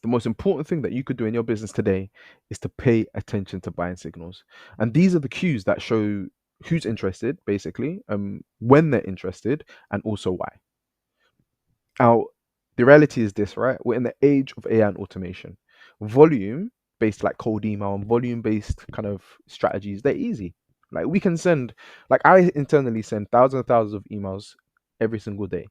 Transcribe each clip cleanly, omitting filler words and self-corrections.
the most important thing that you could do in your business today is to pay attention to buying signals. And these are the cues that show who's interested, basically, when they're interested, and also why. Now, the reality is this, right? We're in the age of AI and automation. Volume based like cold email and volume based kind of strategies, they're easy. Like we can send, like I internally send thousands and thousands of emails every single day.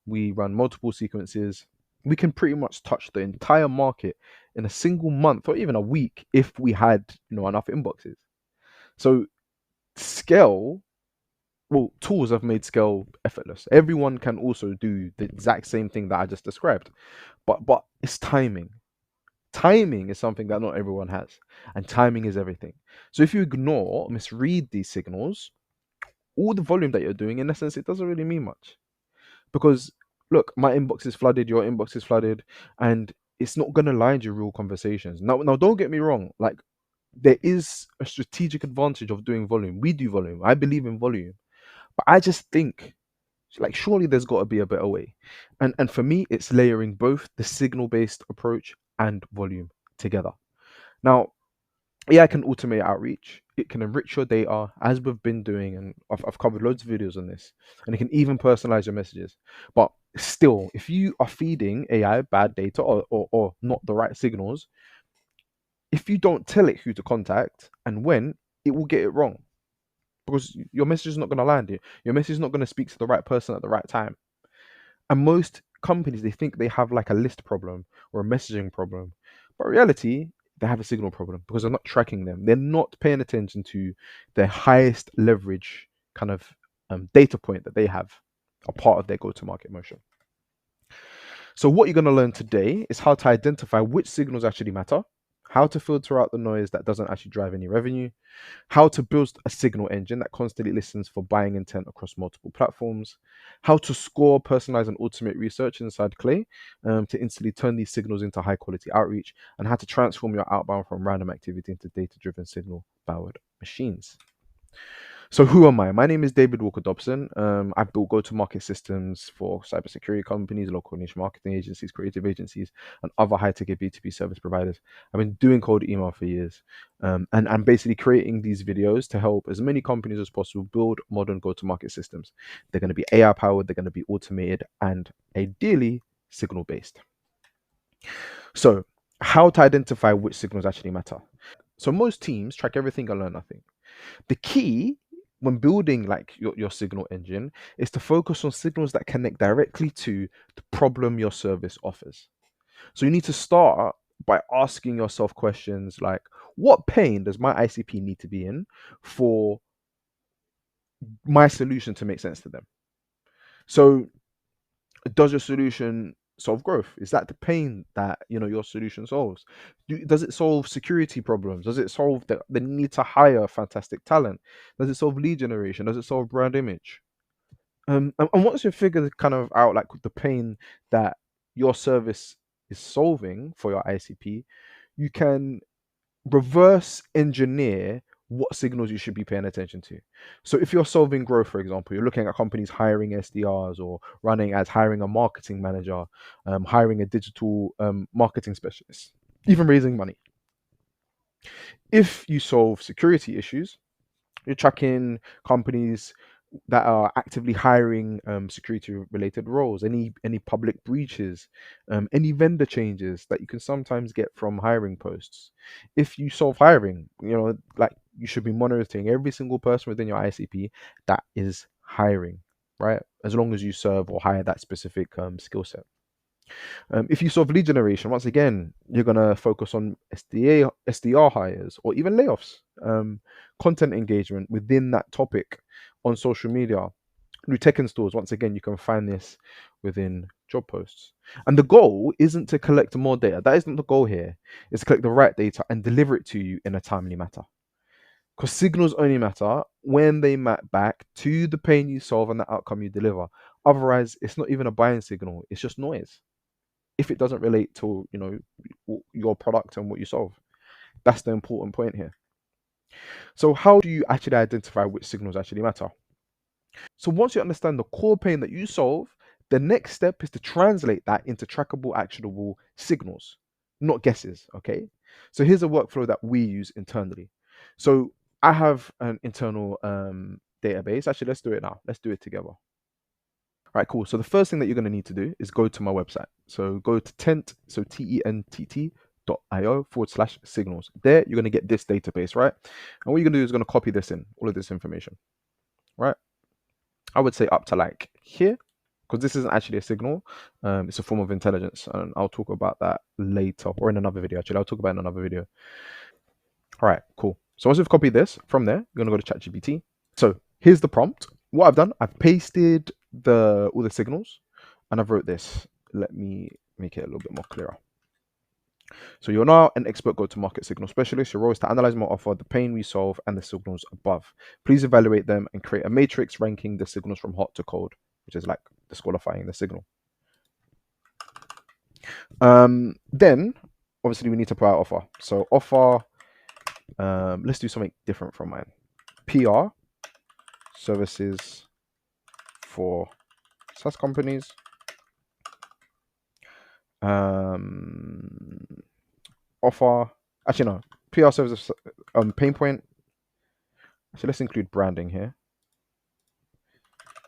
We run multiple sequences. We can pretty much touch the entire market in a single month or even a week if we had, enough inboxes. So scale, well, tools have made scale effortless. Everyone can also do the exact same thing that I just described. But it's timing. Timing is something that not everyone has, and timing is everything. So if you ignore or misread these signals, all the volume that you're doing, in essence, it doesn't really mean much. Because look, my inbox is flooded, your inbox is flooded, and it's not gonna land you real conversations. Now, don't get me wrong. Like there is a strategic advantage of doing volume. We do volume. I believe in volume, but I just think like surely there's got to be a better way. And for me, it's layering both the signal based approach and volume together. Now, AI can automate outreach. It can enrich your data, as we've been doing, and I've covered loads of videos on this. And it can even personalize your messages. But still, if you are feeding AI bad data or not the right signals, if you don't tell it who to contact and when, it will get it wrong because your message is not going to land you. Your message is not going to speak to the right person at the right time. And most companies, they think they have like a list problem or a messaging problem, but in reality, they have a signal problem because they're not tracking them. They're not paying attention to their highest leverage kind of data point that they have, a part of their go-to-market motion. So what you're going to learn today is how to identify which signals actually matter, how to filter out the noise that doesn't actually drive any revenue, how to build a signal engine that constantly listens for buying intent across multiple platforms, how to score, personalize, and automate research inside Clay to instantly turn these signals into high quality outreach, and how to transform your outbound from random activity into data driven signal powered machines. So who am I? My name is David Walker-Dobson. I've built go-to-market systems for cybersecurity companies, local niche marketing agencies, creative agencies, and other high-ticket B2B service providers. I've been doing cold email for years, and I'm basically creating these videos to help as many companies as possible build modern go-to-market systems. They're going to be AI-powered, they're going to be automated, and ideally signal-based. So how to identify which signals actually matter? So most teams track everything and learn nothing. The key when building like your signal engine is to focus on signals that connect directly to the problem your service offers. So you need to start by asking yourself questions like, what pain does my ICP need to be in for my solution to make sense to them? So does your solution solve growth? Is that the pain that your solution solves? Does it solve security problems? Does it solve the need to hire fantastic talent? Does it solve lead generation? Does it solve brand image? And once you figure kind of out like the pain that your service is solving for your ICP, you can reverse engineer what signals you should be paying attention to. So if you're solving growth, for example, you're looking at companies hiring SDRs or running ads, hiring a marketing manager, hiring a digital marketing specialist, even raising money. If you solve security issues, you're tracking companies that are actively hiring security related roles, any public breaches, any vendor changes that you can sometimes get from hiring posts. If you solve hiring, like you should be monitoring every single person within your ICP that is hiring, right? As long as you serve or hire that specific skill set. If you solve lead generation, once again, you're gonna focus on SDR hires or even layoffs, content engagement within that topic on social media. New tech installs, once again, you can find this within job posts. And the goal isn't to collect more data. That isn't the goal here. It's to collect the right data and deliver it to you in a timely manner. Because signals only matter when they map back to the pain you solve and the outcome you deliver. Otherwise, it's not even a buying signal. It's just noise if it doesn't relate to your product and what you solve. That's the important point here. So how do you actually identify which signals actually matter? So once you understand the core pain that you solve, the next step is to translate that into trackable, actionable signals. not guesses. Okay. So here's a workflow that we use internally. So I have an internal database. Actually, let's do it now. Let's do it together. All right, cool. So the first thing that you're going to need to do is go to my website. So go to Tentt, so TENTT.io/signals. There, you're going to get this database, right? And what you're going to do is going to copy this in, all of this information, right? I would say up to like here, because this isn't actually a signal. It's a form of intelligence, and I'll talk about that later or in another video. Actually, I'll talk about it in another video. All right, cool. So once you've copied this from there, you're gonna go to ChatGPT. So here's the prompt. What I've done, I've pasted all the signals, and I've wrote this. Let me make it a little bit more clearer. So you're now an expert go-to-market signal specialist. Your role is to analyze more offer, the pain we solve, and the signals above. Please evaluate them and create a matrix ranking the signals from hot to cold, which is like disqualifying the signal. Then obviously we need to put out offer. So offer, let's do something different from mine. PR services for SaaS companies. Offer, actually no, PR services, pain point. So let's include branding here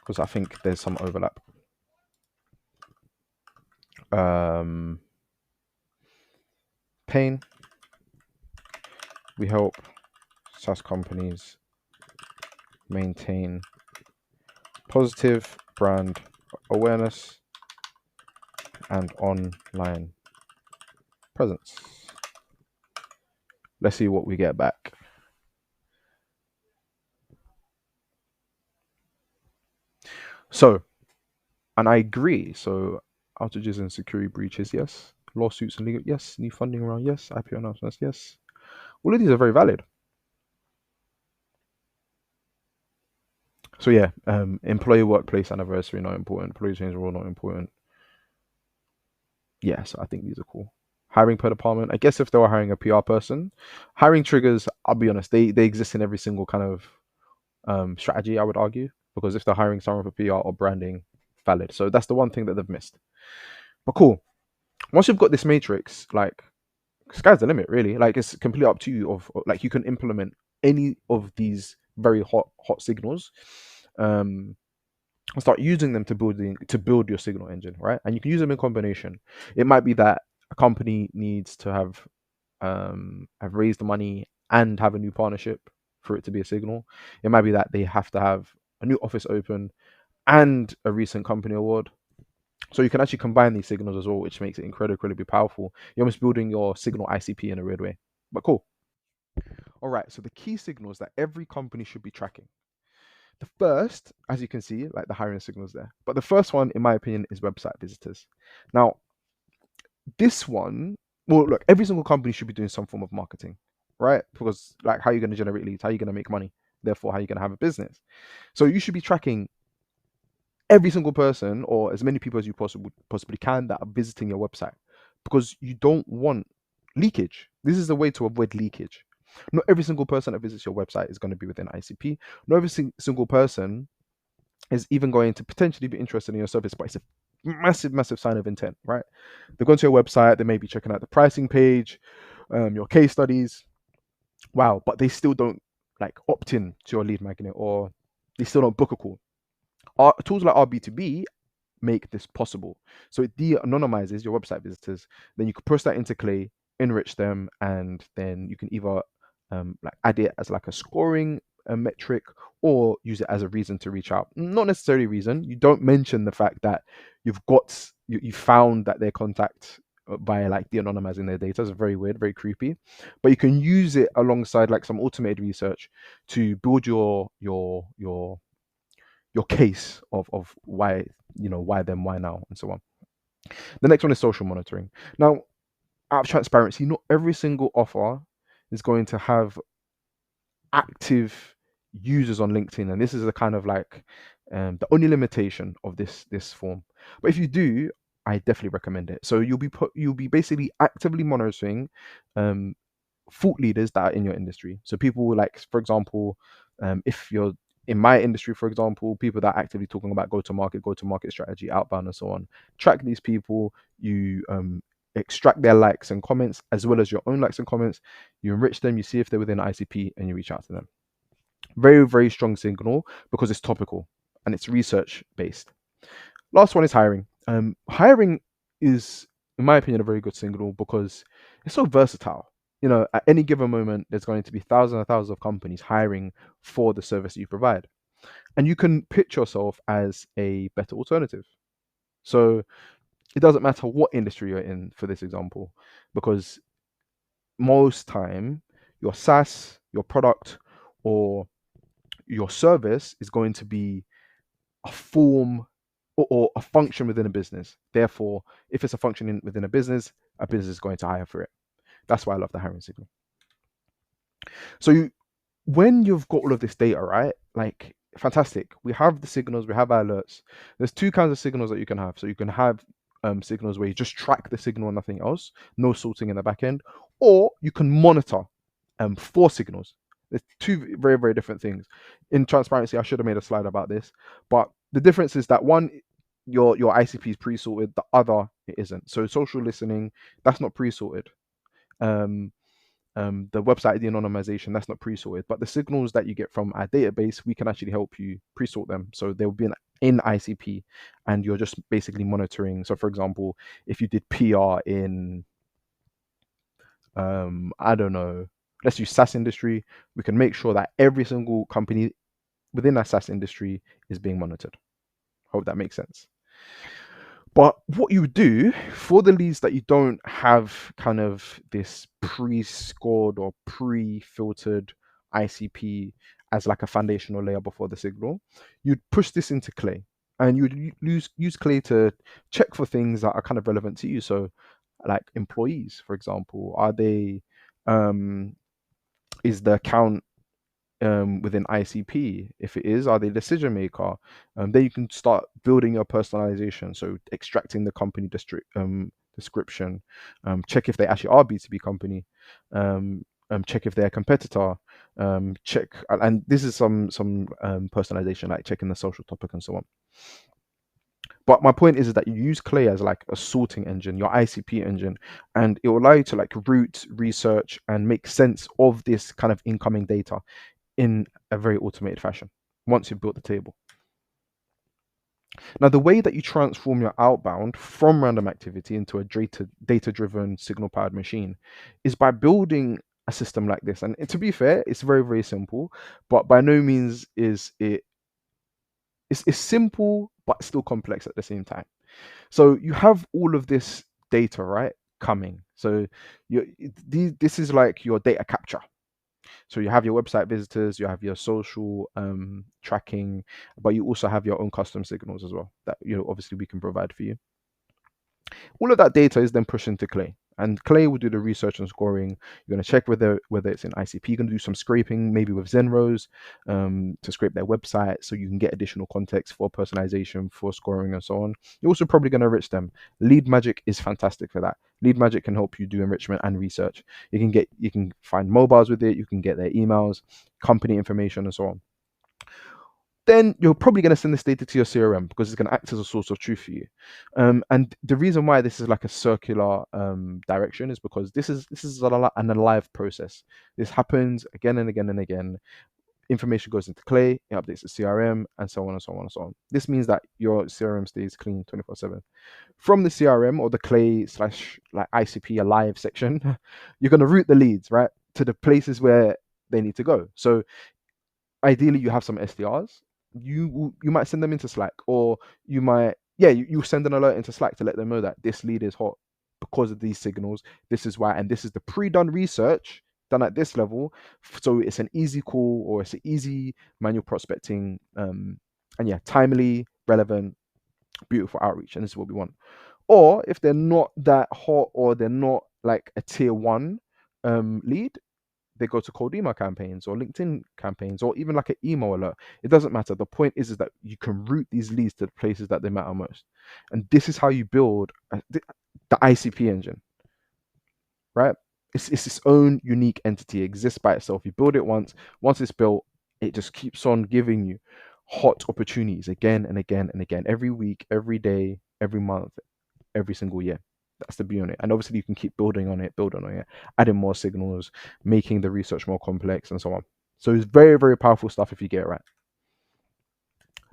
because I think there's some overlap. Pain. We help SaaS companies maintain positive brand awareness and online presence. Let's see what we get back. So, and I agree. So, outages and security breaches, yes. Lawsuits and legal, yes. New funding round, yes. IPO announcements, yes. All of these are very valid. So yeah, employee workplace anniversary not important. Employee change rule not important. Yeah, so I think these are cool. Hiring per department. I guess if they were hiring a PR person, hiring triggers. I'll be honest, they exist in every single kind of strategy. I would argue because if they're hiring someone for PR or branding, valid. So that's the one thing that they've missed. But cool. Once you've got this matrix, like sky's the limit, really. Like it's completely up to you. Like you can implement any of these very hot signals. And start using them to build your signal engine, right? And you can use them in combination. It might be that a company needs to have raised the money and have a new partnership for it to be a signal. It might be that they have to have a new office open and a recent company award. So you can actually combine these signals as well, which makes it incredibly powerful. You're almost building your signal ICP in a weird way, but cool. All right, so the key signals that every company should be tracking. The first, as you can see, like the hiring signals there. But the first one, in my opinion, is website visitors. Now, this one, well, look, every single company should be doing some form of marketing, right? Because like, how are you going to generate leads? How are you going to make money? Therefore, how are you going to have a business? So you should be tracking every single person or as many people as you possibly can that are visiting your website, because you don't want leakage. This is the way to avoid leakage. Not every single person that visits your website is going to be within ICP. Not every single person is even going to potentially be interested in your service, but it's a massive sign of intent, right? They're going to your website, they may be checking out the pricing page, your case studies. Wow, but they still don't like opt in to your lead magnet, or they still don't book a call. Tools like RB2B make this possible. So it de-anonymizes your website visitors. Then you could push that into Clay, enrich them, and then you can either like add it as like a scoring metric or use it as a reason to reach out. Not necessarily a reason. You don't mention the fact that you found that their contact by like de-anonymizing their data is very weird, very creepy. But you can use it alongside like some automated research to build your case of why, why them, why now, and so on. The next one is social monitoring. Now, out of transparency, not every single offer is going to have active users on LinkedIn, and this is a kind of like the only limitation of this form. But if you do, I definitely recommend it. So you'll be basically actively monitoring thought leaders that are in your industry. So people like, for example, if you're in my industry, for example, people that are actively talking about go to market strategy, outbound, and so on. Track these people. You extract their likes and comments as well as your own likes and comments. You enrich them, you see if they're within ICP, and you reach out to them. Very, very strong signal because it's topical and it's research based. Last one is hiring. Hiring is, in my opinion, a very good signal because it's so versatile. At any given moment, there's going to be thousands and thousands of companies hiring for the service you provide. And you can pitch yourself as a better alternative. So it doesn't matter what industry you're in for this example, because most time your SaaS, your product, or your service is going to be a form or a function within a business. Therefore, if it's a function within a business is going to hire for it. That's why I love the hiring signal. So when you've got all of this data, right? Like, fantastic. We have the signals, we have our alerts. There's two kinds of signals that you can have. So you can have signals where you just track the signal and nothing else, no sorting in the back end, or you can monitor for signals. There's two very, very different things. In transparency, I should have made a slide about this, but the difference is that one, your ICP is pre-sorted, the other it isn't. So social listening, that's not pre-sorted. The website ID anonymization, that's not pre-sorted, but the signals that you get from our database, we can actually help you pre-sort them. So they'll be in ICP and you're just basically monitoring. So for example, if you did PR in, I don't know, let's use SaaS industry, we can make sure that every single company within that SaaS industry is being monitored. Hope that makes sense. But what you would do for the leads that you don't have kind of this pre-scored or pre-filtered ICP as like a foundational layer before the signal, you'd push this into Clay and you'd use Clay to check for things that are kind of relevant to you. So like employees, for example, are they, is the account within ICP? If it is, are they decision maker? Then you can start building your personalization. So extracting the company description, check if they actually are B2B company, check if they're a competitor, check, and this is some personalization like checking the social topic and so on. But my point is that you use Clay as like a sorting engine, your ICP engine, and it will allow you to like route, research, and make sense of this kind of incoming data in a very automated fashion once you've built the table. Now, the way that you transform your outbound from random activity into a data-driven, signal-powered machine is by building a system like this. And to be fair, it's very, very simple, but by no means is it's simple, but still complex at the same time. So you have all of this data, right, coming. So this is like your data capture. So you have your website visitors, you have your social tracking, but you also have your own custom signals as well that obviously we can provide for you. All of that data is then pushed into Clay, and Clay will do the research and scoring. You're going to check whether it's in ICP. You're going to do some scraping, maybe with Zenros, to scrape their website, so you can get additional context for personalization, for scoring, and so on. You're also probably going to enrich them. Lead Magic is fantastic for that. Lead Magic can help you do enrichment and research. You can find mobiles with it. You can get their emails, company information, and so on. Then you're probably going to send this data to your CRM because it's going to act as a source of truth for you. And the reason why this is like a circular direction is because this is an alive process. This happens again and again and again. Information goes into Clay, it updates the CRM, and so on and so on and so on. This means that your CRM stays clean 24/7. From the CRM or the Clay / like ICP alive section, you're going to route the leads right to the places where they need to go. So ideally, you have some SDRs. You might send them into Slack, or you might you send an alert into Slack to let them know that this lead is hot because of these signals. This is why, and this is the pre-done research done at this level. So it's an easy call, or it's an easy manual prospecting, and timely, relevant, beautiful outreach, and this is what we want. Or if they're not that hot, or they're not like a tier one lead, they go to cold email campaigns or LinkedIn campaigns or even like an email alert. It doesn't matter. The point is that you can route these leads to the places that they matter most. And this is how you build the ICP engine, right? It's its own unique entity. It exists by itself. You build it once. Once it's built, it just keeps on giving you hot opportunities again and again and again, every week, every day, every month, every single year. That's the beauty on it. And obviously you can keep building on it, adding more signals, making the research more complex and so on. So it's very, very powerful stuff if you get it right.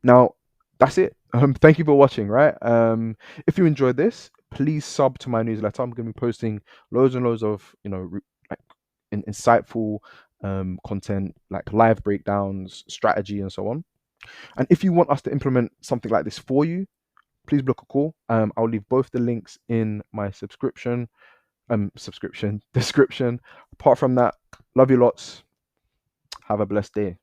Now, that's it. Thank you for watching, right? If you enjoyed this, please sub to my newsletter. I'm going to be posting loads and loads of, like insightful content, like live breakdowns, strategy, and so on. And if you want us to implement something like this for you, please book a call. I'll leave both the links in my subscription description. Apart from that, love you lots. Have a blessed day.